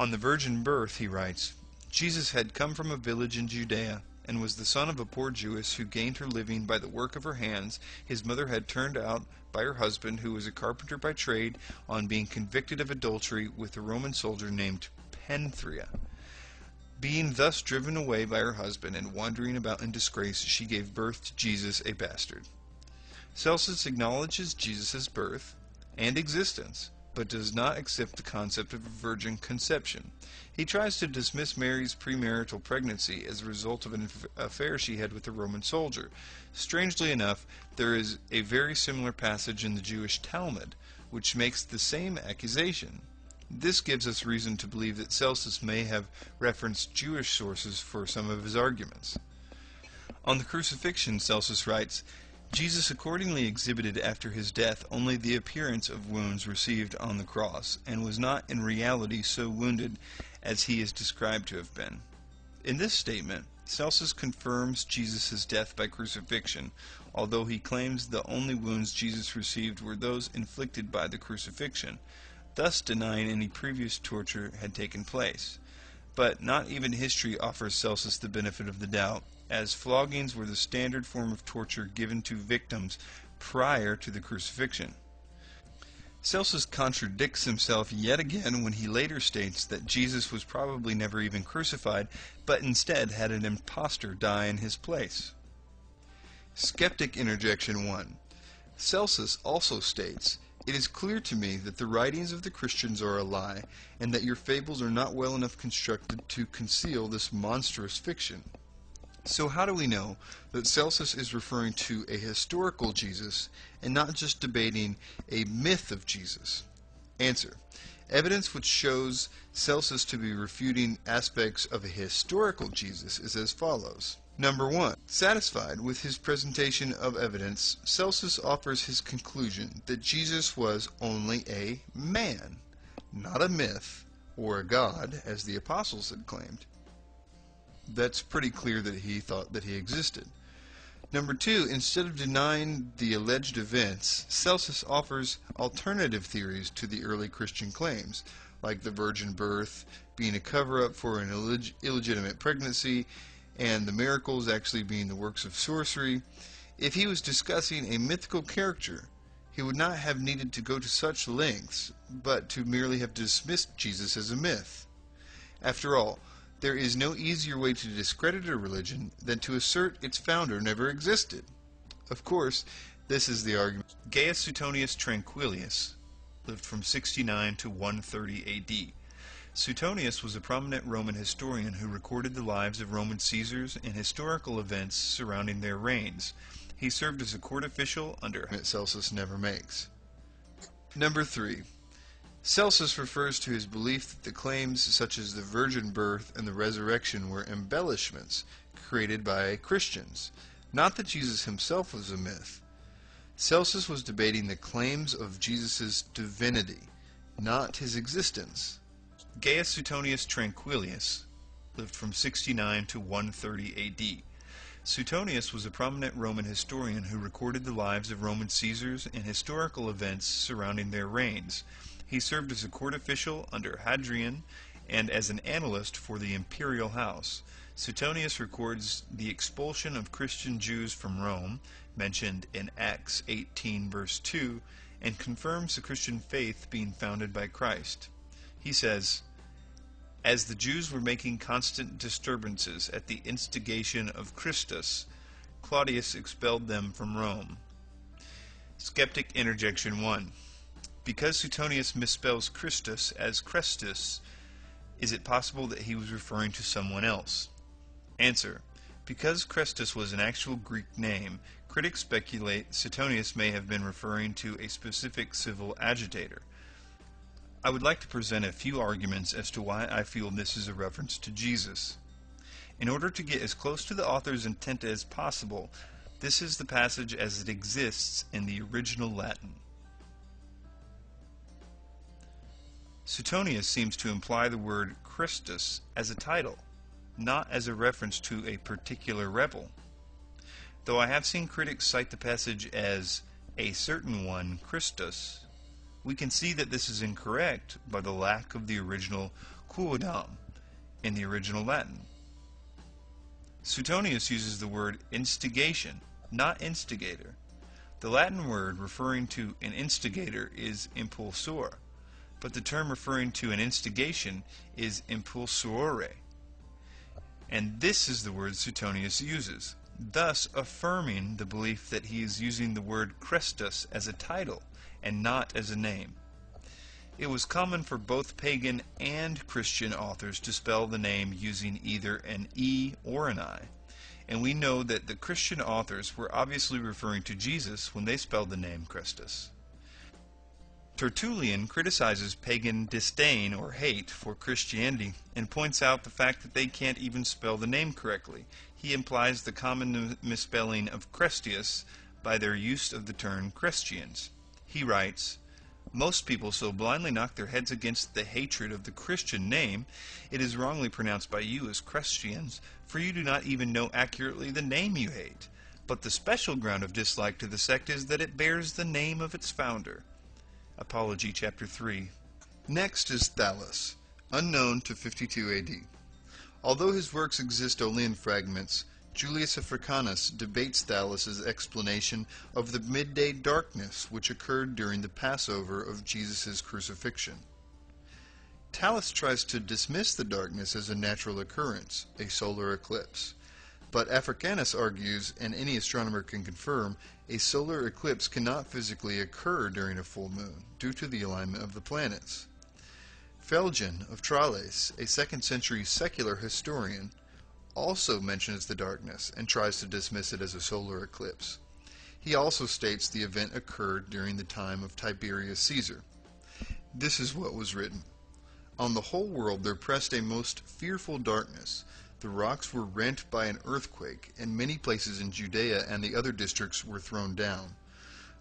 On the virgin birth, he writes, Jesus had come from a village in Judea, and was the son of a poor Jewess who gained her living by the work of her hands. His mother had turned out by her husband, who was a carpenter by trade, on being convicted of adultery with a Roman soldier named Penthria. Being thus driven away by her husband and wandering about in disgrace, she gave birth to Jesus, a bastard. Celsus acknowledges Jesus' birth and existence, but does not accept the concept of a virgin conception. He tries to dismiss Mary's premarital pregnancy as a result of an affair she had with a Roman soldier. Strangely enough, there is a very similar passage in the Jewish Talmud, which makes the same accusation. This gives us reason to believe that Celsus may have referenced Jewish sources for some of his arguments. On the crucifixion, Celsus writes, Jesus accordingly exhibited after his death only the appearance of wounds received on the cross, and was not in reality so wounded as he is described to have been. In this statement, Celsus confirms Jesus' death by crucifixion, although he claims the only wounds Jesus received were those inflicted by the crucifixion, thus denying any previous torture had taken place. But not even history offers Celsus the benefit of the doubt, as floggings were the standard form of torture given to victims prior to the crucifixion. Celsus contradicts himself yet again when he later states that Jesus was probably never even crucified, but instead had an impostor die in his place. Skeptic Interjection 1. Celsus also states, "It is clear to me that the writings of the Christians are a lie, and that your fables are not well enough constructed to conceal this monstrous fiction." So how do we know that Celsus is referring to a historical Jesus and not just debating a myth of Jesus? Answer. Evidence which shows Celsus to be refuting aspects of a historical Jesus is as follows. Number 1. Satisfied with his presentation of evidence, Celsus offers his conclusion that Jesus was only a man, not a myth or a god, as the apostles had claimed. That's pretty clear that he thought that he existed. Number 2, instead of denying the alleged events, Celsus offers alternative theories to the early Christian claims, like the virgin birth being a cover-up for an illegitimate pregnancy, and the miracles actually being the works of sorcery. If he was discussing a mythical character, he would not have needed to go to such lengths, but to merely have dismissed Jesus as a myth. After all, there is no easier way to discredit a religion than to assert its founder never existed. Of course, this is the argument. Gaius Suetonius Tranquillus lived from 69 to 130 AD. Suetonius was a prominent Roman historian who recorded the lives of Roman Caesars and historical events surrounding their reigns. He served as a court official under Celsus never makes. Number 3. Celsus refers to his belief that the claims such as the virgin birth and the resurrection were embellishments created by Christians, not that Jesus himself was a myth. Celsus was debating the claims of Jesus' divinity, not his existence. Gaius Suetonius Tranquillus lived from 69 to 130 AD. Suetonius was a prominent Roman historian who recorded the lives of Roman Caesars and historical events surrounding their reigns. He served as a court official under Hadrian and as an analyst for the imperial house. Suetonius records the expulsion of Christian Jews from Rome, mentioned in Acts 18 verse 2, and confirms the Christian faith being founded by Christ. He says, "As the Jews were making constant disturbances at the instigation of Christus, Claudius expelled them from Rome." Skeptic Interjection 1. Because Suetonius misspells Christus as Chrestus, is it possible that he was referring to someone else? Answer. Because Chrestus was an actual Greek name, critics speculate Suetonius may have been referring to a specific civil agitator. I would like to present a few arguments as to why I feel this is a reference to Jesus. In order to get as close to the author's intent as possible, this is the passage as it exists in the original Latin. Suetonius seems to imply the word Christus as a title, not as a reference to a particular rebel. Though I have seen critics cite the passage as a certain one, Christus, we can see that this is incorrect by the lack of the original quodam in the original Latin. Suetonius uses the word instigation, not instigator. The Latin word referring to an instigator is impulsor, but the term referring to an instigation is impulsore. And this is the word Suetonius uses, thus affirming the belief that he is using the word Christus as a title and not as a name. It was common for both pagan and Christian authors to spell the name using either an E or an I, and we know that the Christian authors were obviously referring to Jesus when they spelled the name Christus. Tertullian criticizes pagan disdain or hate for Christianity and points out the fact that they can't even spell the name correctly. He implies the common misspelling of Crestius by their use of the term Christians. He writes, "Most people so blindly knock their heads against the hatred of the Christian name, it is wrongly pronounced by you as Christians, for you do not even know accurately the name you hate. But the special ground of dislike to the sect is that it bears the name of its founder." Apology, chapter 3. Next is Thallus, unknown to 52 AD. Although his works exist only in fragments, Julius Africanus debates Thallus' explanation of the midday darkness which occurred during the Passover of Jesus' crucifixion. Thallus tries to dismiss the darkness as a natural occurrence, a solar eclipse. But Africanus argues, and any astronomer can confirm, a solar eclipse cannot physically occur during a full moon, due to the alignment of the planets. Phlegon of Tralles, a 2nd century secular historian, also mentions the darkness and tries to dismiss it as a solar eclipse. He also states the event occurred during the time of Tiberius Caesar. This is what was written. "On the whole world there pressed a most fearful darkness. The rocks were rent by an earthquake, and many places in Judea and the other districts were thrown down.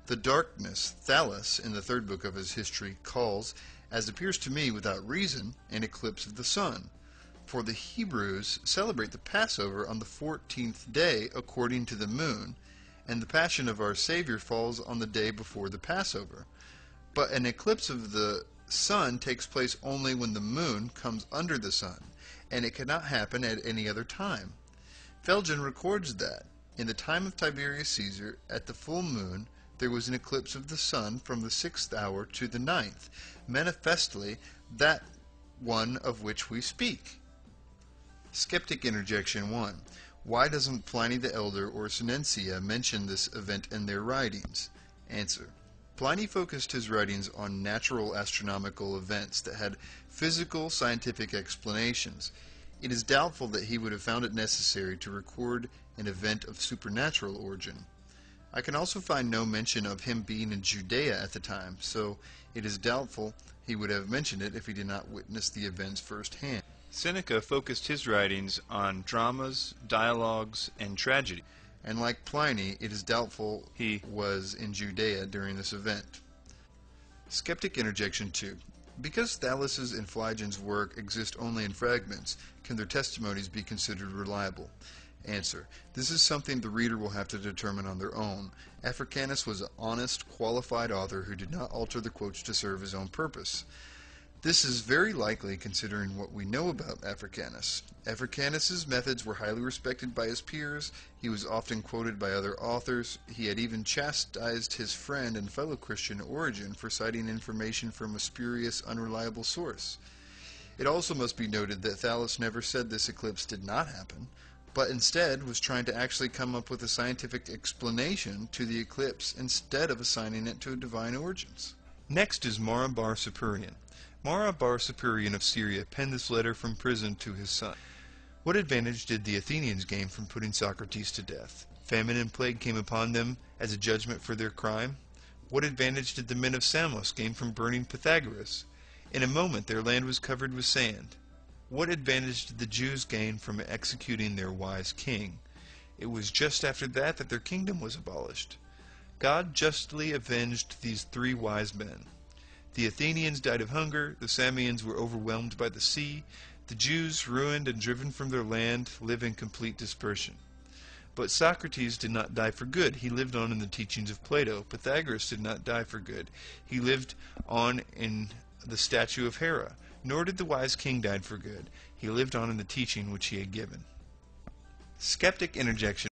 The darkness Thallus, in the 3rd book of his history, calls, as appears to me without reason, an eclipse of the sun. For the Hebrews celebrate the Passover on the 14th day according to the moon, and the Passion of our Savior falls on the day before the Passover. But an eclipse of the sun takes place only when the moon comes under the sun, and it cannot happen at any other time. Phlegon records that, in the time of Tiberius Caesar, at the full moon, there was an eclipse of the sun from the 6th hour to the 9th, manifestly that one of which we speak." Skeptic Interjection 1. Why doesn't Pliny the Elder or Senentia mention this event in their writings? Answer. Pliny focused his writings on natural astronomical events that had physical scientific explanations. It is doubtful that he would have found it necessary to record an event of supernatural origin. I can also find no mention of him being in Judea at the time, so it is doubtful he would have mentioned it if he did not witness the events firsthand. Seneca focused his writings on dramas, dialogues, and tragedy, and like Pliny, it is doubtful he was in Judea during this event. Skeptic Interjection 2. Because Thallus' and Phlegon's work exist only in fragments, can their testimonies be considered reliable? Answer. This is something the reader will have to determine on their own. Africanus was an honest, qualified author who did not alter the quotes to serve his own purpose. This is very likely considering what we know about Africanus. Africanus' methods were highly respected by his peers, he was often quoted by other authors, he had even chastised his friend and fellow Christian Origen for citing information from a spurious, unreliable source. It also must be noted that Thallus never said this eclipse did not happen, but instead was trying to actually come up with a scientific explanation to the eclipse instead of assigning it to divine origins. Next is Mara bar Superion. Mara bar Superion of Syria penned this letter from prison to his son. What advantage did the Athenians gain from putting Socrates to death? Famine and plague came upon them as a judgment for their crime. What advantage did the men of Samos gain from burning Pythagoras? In a moment their land was covered with sand. What advantage did the Jews gain from executing their wise king? It was just after that that their kingdom was abolished. God justly avenged these 3 wise men. The Athenians died of hunger, the Samians were overwhelmed by the sea, the Jews, ruined and driven from their land, live in complete dispersion. But Socrates did not die for good. He lived on in the teachings of Plato. Pythagoras did not die for good. He lived on in the statue of Hera. Nor did the wise king die for good. He lived on in the teaching which he had given. Skeptic interjection.